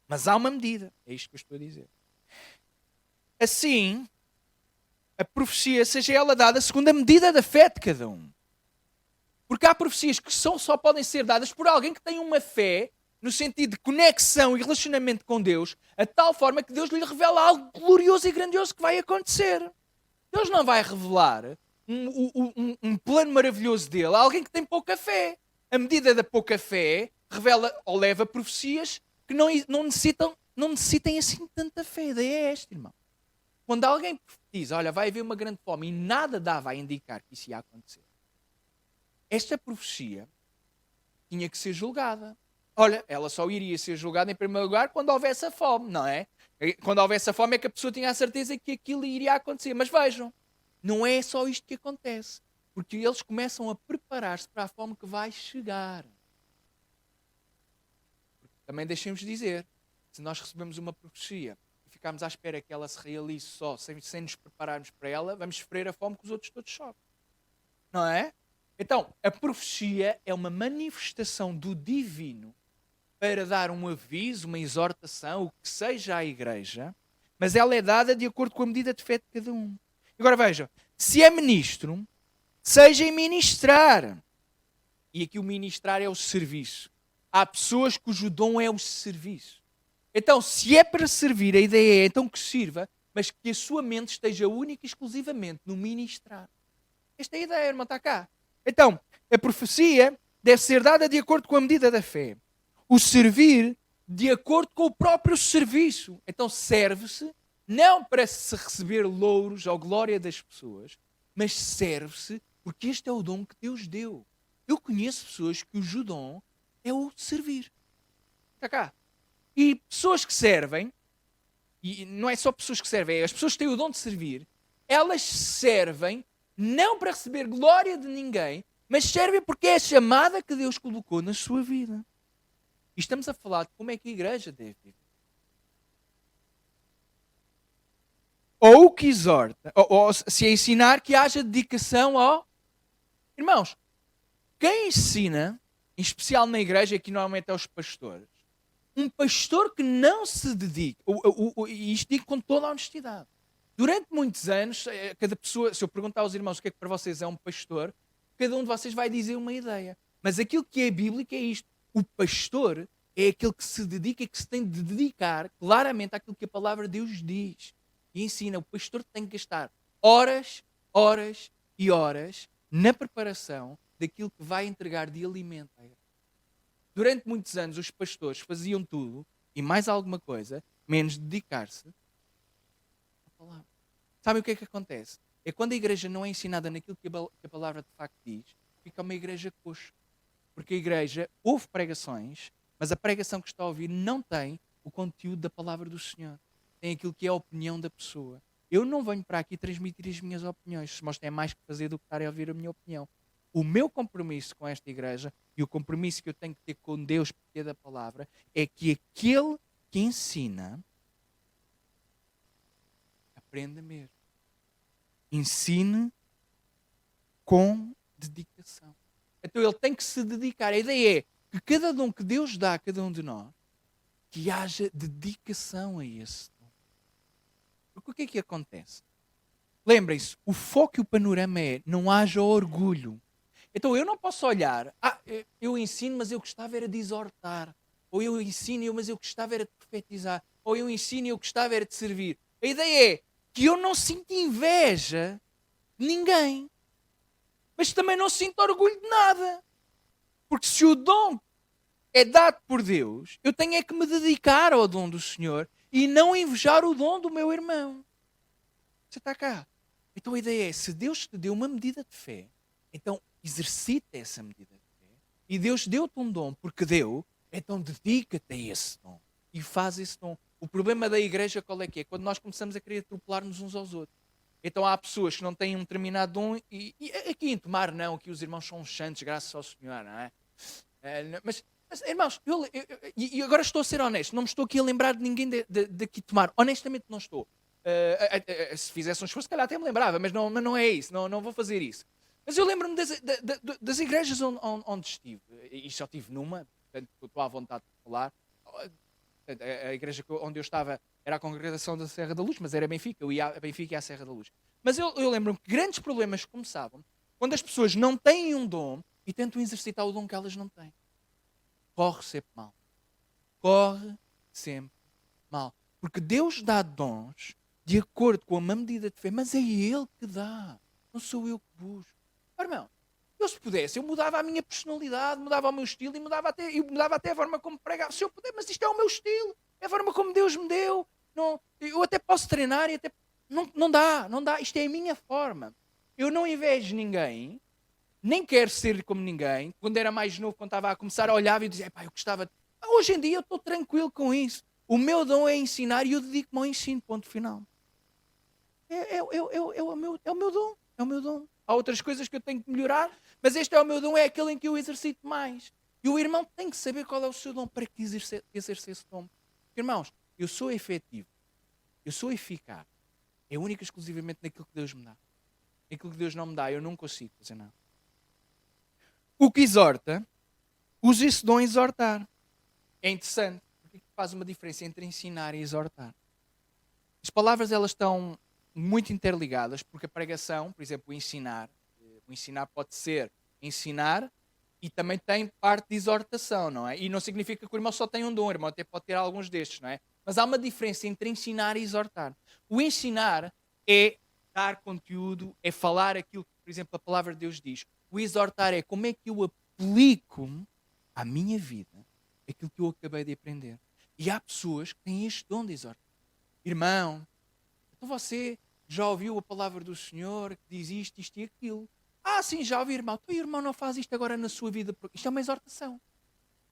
Mas há uma medida. É isto que eu estou a dizer. Assim, a profecia seja ela dada segundo a medida da fé de cada um. Porque há profecias que só podem ser dadas por alguém que tem uma fé no sentido de conexão e relacionamento com Deus, a tal forma que Deus lhe revela algo glorioso e grandioso que vai acontecer. Deus não vai revelar um plano maravilhoso dele a alguém que tem pouca fé. A medida da pouca fé revela ou leva profecias que não necessitem assim tanta fé. A ideia é esta, irmão. Quando alguém diz, olha, vai haver uma grande fome e nada dava a indicar que isso ia acontecer, esta profecia tinha que ser julgada. Olha, ela só iria ser julgada em primeiro lugar quando houvesse a fome, não é? Quando houvesse a fome é que a pessoa tinha a certeza que aquilo iria acontecer. Mas vejam, não é só isto que acontece. Porque eles começam a preparar-se para a fome que vai chegar. Também deixemos dizer, se nós recebemos uma profecia e ficarmos à espera que ela se realize só, sem nos prepararmos para ela, vamos sofrer a fome que os outros todos sofrem. Não é? Então, a profecia é uma manifestação do divino para dar um aviso, uma exortação, o que seja à igreja, mas ela é dada de acordo com a medida de fé de cada um. Agora vejam, se é ministro, seja em ministrar. E aqui o ministrar é o serviço. Há pessoas cujo dom é o serviço. Então, se é para servir, a ideia é então que sirva, mas que a sua mente esteja única e exclusivamente no ministrar. Esta é a ideia, irmão, está cá. Então, a profecia deve ser dada de acordo com a medida da fé. O servir de acordo com o próprio serviço. Então, serve-se não para se receber louros ou glória das pessoas, mas serve-se porque este é o dom que Deus deu. Eu conheço pessoas cujo dom é o servir. Está cá. E pessoas que servem, e não é só pessoas que servem, é as pessoas que têm o dom de servir, elas servem não para receber glória de ninguém, mas servem porque é a chamada que Deus colocou na sua vida. E estamos a falar de como é que a igreja deve viver. Ou que exorta, ou se a ensinar que haja dedicação ao... Irmãos, quem ensina, em especial na igreja, aqui normalmente é os pastores, um pastor que não se dedica, e isto digo com toda a honestidade, durante muitos anos, cada pessoa, se eu perguntar aos irmãos o que é que para vocês é um pastor, cada um de vocês vai dizer uma ideia. Mas aquilo que é bíblico é isto. O pastor é aquele que se dedica e que se tem de dedicar claramente àquilo que a palavra de Deus diz. E ensina, o pastor tem que gastar horas, horas e horas na preparação daquilo que vai entregar de alimento à igreja. Durante muitos anos os pastores faziam tudo e mais alguma coisa, menos dedicar-se à palavra. Sabem o que é que acontece? É quando a igreja não é ensinada naquilo que a palavra de facto diz, fica uma igreja coxa. Porque a igreja ouve pregações, mas a pregação que está a ouvir não tem o conteúdo da palavra do Senhor. Tem aquilo que é a opinião da pessoa. Eu não venho para aqui transmitir as minhas opiniões, se mostra é mais que fazer do que estar a ouvir a minha opinião. O meu compromisso com esta igreja e o compromisso que eu tenho que ter com Deus, porque é da palavra, é que aquele que ensina aprenda mesmo. Ensine com dedicação. Então ele tem que se dedicar. A ideia é que cada dom que Deus dá a cada um de nós, que haja dedicação a esse dom. Porque o que é que acontece? Lembrem-se, o foco e o panorama é não haja orgulho. Então eu não posso olhar, eu ensino, mas eu gostava era de exortar. Ou eu ensino, mas eu gostava era de profetizar. Ou eu ensino e eu gostava era de servir. A ideia é que eu não sinto inveja de ninguém. Mas também não sinto orgulho de nada. Porque se o dom é dado por Deus, eu tenho é que me dedicar ao dom do Senhor e não invejar o dom do meu irmão. Você está cá. Então a ideia é, se Deus te deu uma medida de fé, então exercita essa medida de fé. E Deus deu-te um dom porque deu, então dedica-te a esse dom. E faz esse dom. O problema da igreja qual é que é? Quando nós começamos a querer atropelar-nos uns aos outros. Então há pessoas que não têm um determinado dom e aqui em Tomar não, que os irmãos são santos, graças ao Senhor, não é? Mas irmãos, e agora estou a ser honesto, não me estou aqui a lembrar de ninguém daqui Tomar. Honestamente não estou. Se fizesse um esforço, se calhar até me lembrava, mas não é isso, não vou fazer isso. Mas eu lembro-me das igrejas onde estive, e só estive numa, portanto estou à vontade de falar. A igreja onde eu estava era a congregação da Serra da Luz, mas era Benfica, eu ia a Benfica e à Serra da Luz. Mas eu lembro-me que grandes problemas começavam quando as pessoas não têm um dom e tentam exercitar o dom que elas não têm. Corre sempre mal. Corre sempre mal. Porque Deus dá dons de acordo com uma medida de fé, mas é Ele que dá. Não sou eu que busco. Irmão, eu se pudesse, eu mudava a minha personalidade, mudava o meu estilo e mudava até a forma como pregava. Se eu puder, mas isto é o meu estilo. É a forma como Deus me deu. Não, eu até posso treinar e até... Não dá. Isto é a minha forma. Eu não invejo ninguém, nem quero ser como ninguém. Quando era mais novo, quando estava a começar, olhava e dizia, eu gostava de... Hoje em dia eu estou tranquilo com isso. O meu dom é ensinar e eu dedico-me ao ensino, ponto final. É o meu dom. É o meu dom. Há outras coisas que eu tenho que melhorar, mas este é o meu dom, é aquele em que eu exercito mais. E o irmão tem que saber qual é o seu dom para que exercer esse dom. Irmãos, eu sou efetivo, eu sou eficaz. É única e exclusivamente naquilo que Deus me dá. Aquilo que Deus não me dá, eu não consigo fazer nada. O que exorta, use esse dom a exortar. É interessante, porque faz uma diferença entre ensinar e exortar. As palavras elas estão muito interligadas, porque a pregação, por exemplo, o ensinar pode ser ensinar e também tem parte de exortação, não é? E não significa que o irmão só tem um dom, o irmão até pode ter alguns destes, não é? Mas há uma diferença entre ensinar e exortar. O ensinar é dar conteúdo, é falar aquilo que, por exemplo, a palavra de Deus diz. O exortar é como é que eu aplico à minha vida aquilo que eu acabei de aprender. E há pessoas que têm este dom de exortar. Irmão, então você já ouviu a palavra do Senhor que diz isto, isto e aquilo? Ah, sim, já ouvi, irmão. Então, irmão, não faz isto agora na sua vida. Isto é uma exortação.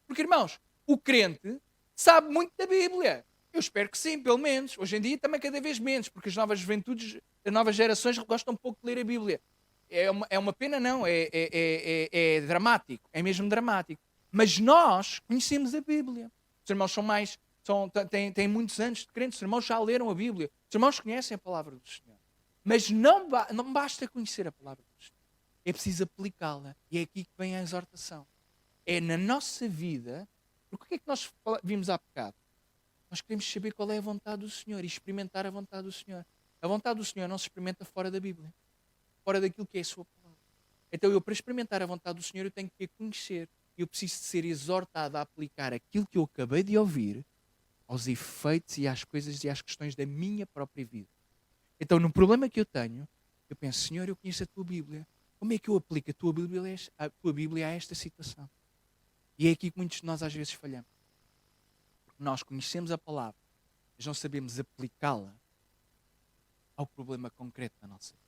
Porque, irmãos, o crente sabe muito da Bíblia. Eu espero que sim, pelo menos. Hoje em dia também cada vez menos, porque as novas juventudes, as novas gerações gostam um pouco de ler a Bíblia. É uma pena, não. É dramático. É mesmo dramático. Mas nós conhecemos a Bíblia. Os irmãos têm muitos anos de crentes. Os irmãos já leram a Bíblia. Os irmãos conhecem a palavra do Senhor. Mas não basta conhecer a palavra do Senhor. É preciso aplicá-la. E é aqui que vem a exortação. É na nossa vida. Porque o que é que nós vimos há bocado? Nós queremos saber qual é a vontade do Senhor e experimentar a vontade do Senhor. A vontade do Senhor não se experimenta fora da Bíblia. Fora daquilo que é a sua palavra. Então eu, para experimentar a vontade do Senhor, eu tenho que a conhecer. Eu preciso de ser exortado a aplicar aquilo que eu acabei de ouvir aos efeitos e às coisas e às questões da minha própria vida. Então, no problema que eu tenho, eu penso, Senhor, eu conheço a tua Bíblia. Como é que eu aplico a tua Bíblia a esta situação? E é aqui que muitos de nós às vezes falhamos. Porque nós conhecemos a palavra, mas não sabemos aplicá-la ao problema concreto da nossa vida.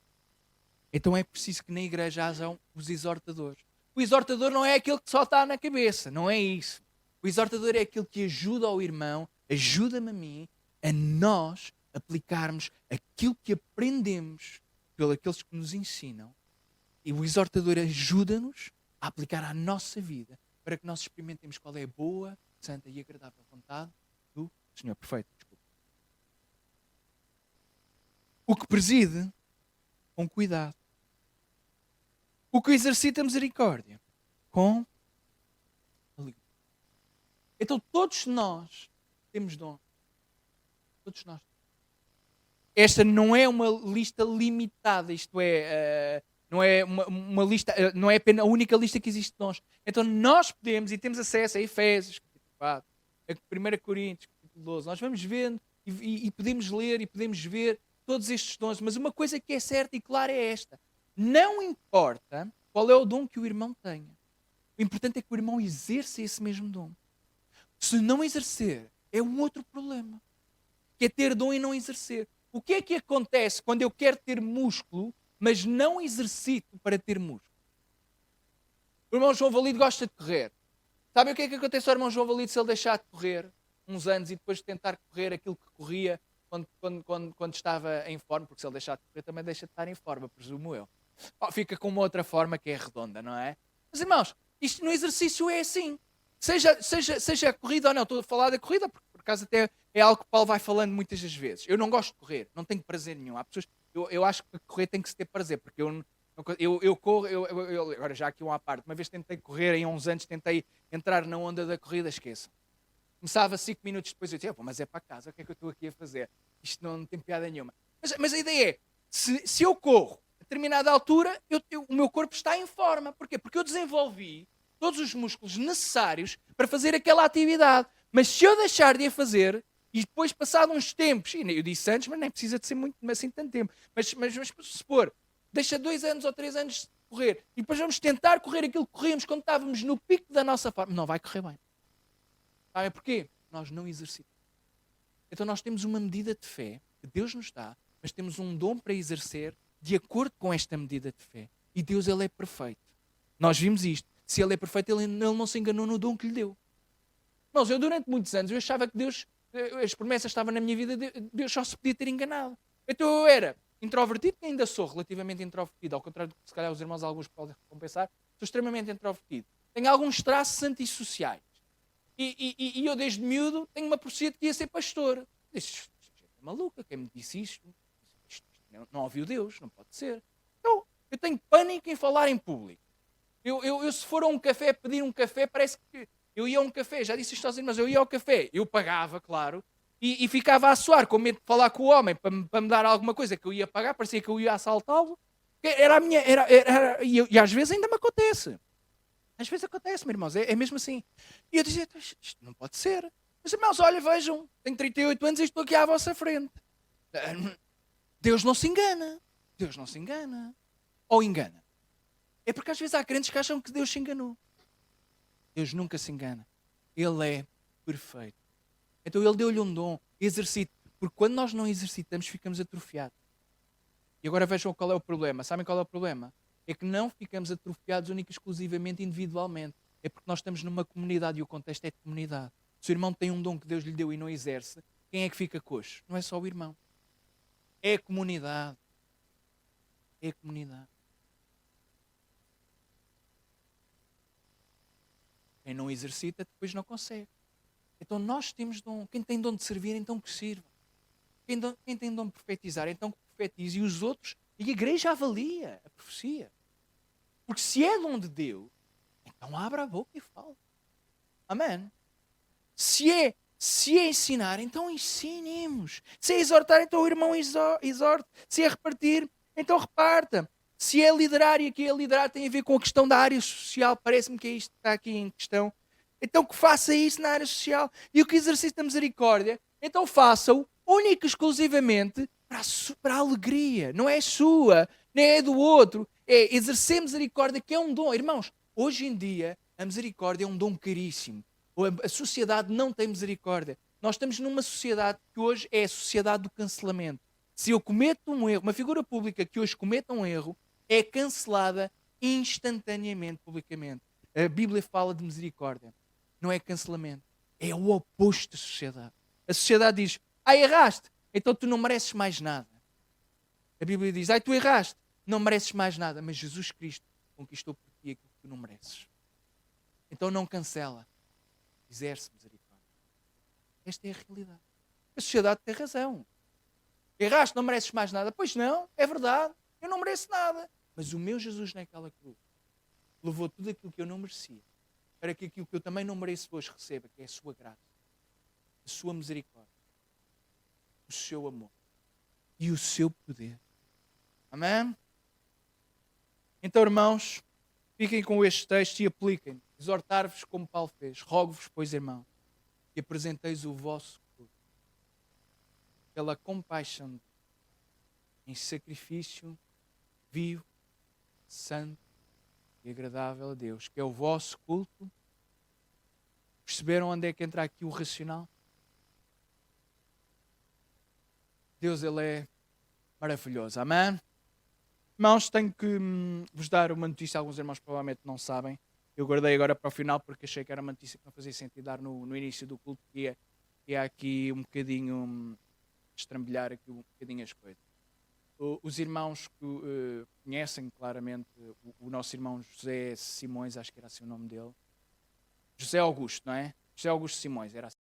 Então é preciso que na igreja hajam os exortadores. O exortador não é aquele que só está na cabeça, não é isso. O exortador é aquele que ajuda ao irmão, ajuda-me a mim, a nós aplicarmos aquilo que aprendemos pelos aqueles que nos ensinam. E o exortador ajuda-nos a aplicar à nossa vida para que nós experimentemos qual é a boa, santa e agradável vontade do Senhor. Perfeito, desculpa. O que preside com cuidado. O que exercita misericórdia com alegria. Então todos nós temos dom. Todos nós. Esta não é uma lista limitada, isto é, não é uma lista, não é apenas a única lista que existe de dons. Então nós podemos e temos acesso a Efésios, capítulo 4, a 1 Coríntios, capítulo 12. Nós vamos vendo e podemos ler e podemos ver todos estes dons, mas uma coisa que é certa e clara é esta. Não importa qual é o dom que o irmão tenha. O importante é que o irmão exerça esse mesmo dom. Se não exercer, é um outro problema. Que é ter dom e não exercer. O que é que acontece quando eu quero ter músculo, mas não exercito para ter músculo? O irmão João Valido gosta de correr. Sabe o que é que acontece ao irmão João Valido se ele deixar de correr uns anos e depois de tentar correr aquilo que corria quando estava em forma? Porque se ele deixar de correr também deixa de estar em forma, presumo eu. Fica com uma outra forma que é redonda, não é? Mas irmãos, isto no exercício é assim. Seja a corrida ou não, estou a falar da corrida porque por acaso até é algo que Paulo vai falando muitas das vezes. Eu não gosto de correr, não tenho prazer nenhum. Há pessoas, eu acho que correr tem que se ter prazer, porque eu corro, agora já aqui um à parte, uma vez tentei correr, em uns anos tentei entrar na onda da corrida, esqueçam. Começava 5 minutos depois, eu dizia, mas é para casa, o que é que eu estou aqui a fazer? Isto não tem piada nenhuma. Mas a ideia é, se eu corro a determinada altura, o meu corpo está em forma. Porquê? Porque eu desenvolvi todos os músculos necessários para fazer aquela atividade. Mas se eu deixar de a fazer, e depois passado uns tempos, e eu disse antes, mas nem precisa de ser muito assim tanto tempo, mas vamos supor, deixa 2 anos ou 3 anos de correr, e depois vamos tentar correr aquilo que corríamos quando estávamos no pico da nossa forma, não vai correr bem. Sabem porquê? Nós não exercitamos. Então nós temos uma medida de fé que Deus nos dá, mas temos um dom para exercer de acordo com esta medida de fé. E Deus, Ele é perfeito. Nós vimos isto. Se Ele é perfeito, Ele não se enganou no dom que lhe deu. Mas eu durante muitos anos, eu achava que Deus, as promessas estavam na minha vida, Deus só se podia ter enganado. Então eu era introvertido, que ainda sou relativamente introvertido, ao contrário do que se calhar os irmãos alguns podem recompensar, sou extremamente introvertido. Tenho alguns traços antissociais. E eu, desde miúdo, tenho uma profecia de que ia ser pastor. Disse, isto é maluca, quem me disse isto? Não ouviu Deus, não pode ser. Então, eu tenho pânico em falar em público. Eu se for a um café, pedir um café, parece que eu ia a um café, já disse isto aos irmãos, eu ia ao café, eu pagava, claro, e ficava a suar com medo de falar com o homem para me dar alguma coisa que eu ia pagar, parecia que eu ia assaltá-lo. Era a minha. E às vezes ainda me acontece. Às vezes acontece, meus irmãos, é mesmo assim. E eu dizia, isto não pode ser. Mas irmãos, olha, vejam, tenho 38 anos e estou aqui à vossa frente. Deus não se engana. Deus não se engana. Ou engana. É porque às vezes há crentes que acham que Deus se enganou. Deus nunca se engana. Ele é perfeito. Então ele deu-lhe um dom. Exercite. Porque quando nós não exercitamos, ficamos atrofiados. E agora vejam qual é o problema. Sabem qual é o problema? É que não ficamos atrofiados única e exclusivamente individualmente. É porque nós estamos numa comunidade e o contexto é de comunidade. Se o irmão tem um dom que Deus lhe deu e não exerce, quem é que fica coxo? Não é só o irmão. É a comunidade. É a comunidade. Quem não exercita, depois não consegue. Então nós temos dom. Quem tem dom de servir, então que sirva. Quem tem dom de profetizar, então que profetize. E os outros, e a igreja avalia a profecia. Porque se é dom de Deus, então abra a boca e fala. Amém? Se é ensinar, então ensinemos. Se é exortar, então o irmão exorte. Se é repartir, então reparta. Se é liderar, e aqui a liderar tem a ver com a questão da área social, parece-me que é isto que está aqui em questão, então que faça isso na área social. E o que exercício da misericórdia, então faça-o única e exclusivamente para a alegria. Não é sua, nem é do outro. É exercer misericórdia, que é um dom. Irmãos, hoje em dia, a misericórdia é um dom caríssimo. A sociedade não tem misericórdia. Nós estamos numa sociedade que hoje é a sociedade do cancelamento. Se eu cometo um erro, uma figura pública que hoje cometa um erro, é cancelada instantaneamente, publicamente. A Bíblia fala de misericórdia. Não é cancelamento. É o oposto da sociedade. A sociedade diz, erraste, então tu não mereces mais nada. A Bíblia diz, tu erraste, não mereces mais nada. Mas Jesus Cristo conquistou por ti aquilo que tu não mereces. Então não cancela. Exerce misericórdia. Esta é a realidade. A sociedade tem razão. Erraste, não mereces mais nada. Pois não, é verdade. Eu não mereço nada. Mas o meu Jesus naquela cruz levou tudo aquilo que eu não merecia para que aquilo que eu também não mereço hoje receba, que é a sua graça, a sua misericórdia, o seu amor e o seu poder. Amém? Então, irmãos, fiquem com este texto e apliquem. Exortar-vos como Paulo fez. Rogo-vos, pois, irmão, que apresenteis o vosso corpo pela compaixão em sacrifício vivo, santo e agradável a Deus, que é o vosso culto. Perceberam onde é que entra aqui o racional? Deus, Ele é maravilhoso. Amém? Irmãos, tenho que vos dar uma notícia, alguns irmãos provavelmente não sabem. Eu guardei agora para o final porque achei que era uma notícia que não fazia sentido dar no início do culto, que é aqui um bocadinho estrambilhar aqui um bocadinho as coisas. Os irmãos que conhecem claramente o nosso irmão José Simões, acho que era assim o nome dele. José Augusto, não é? José Augusto Simões, era assim.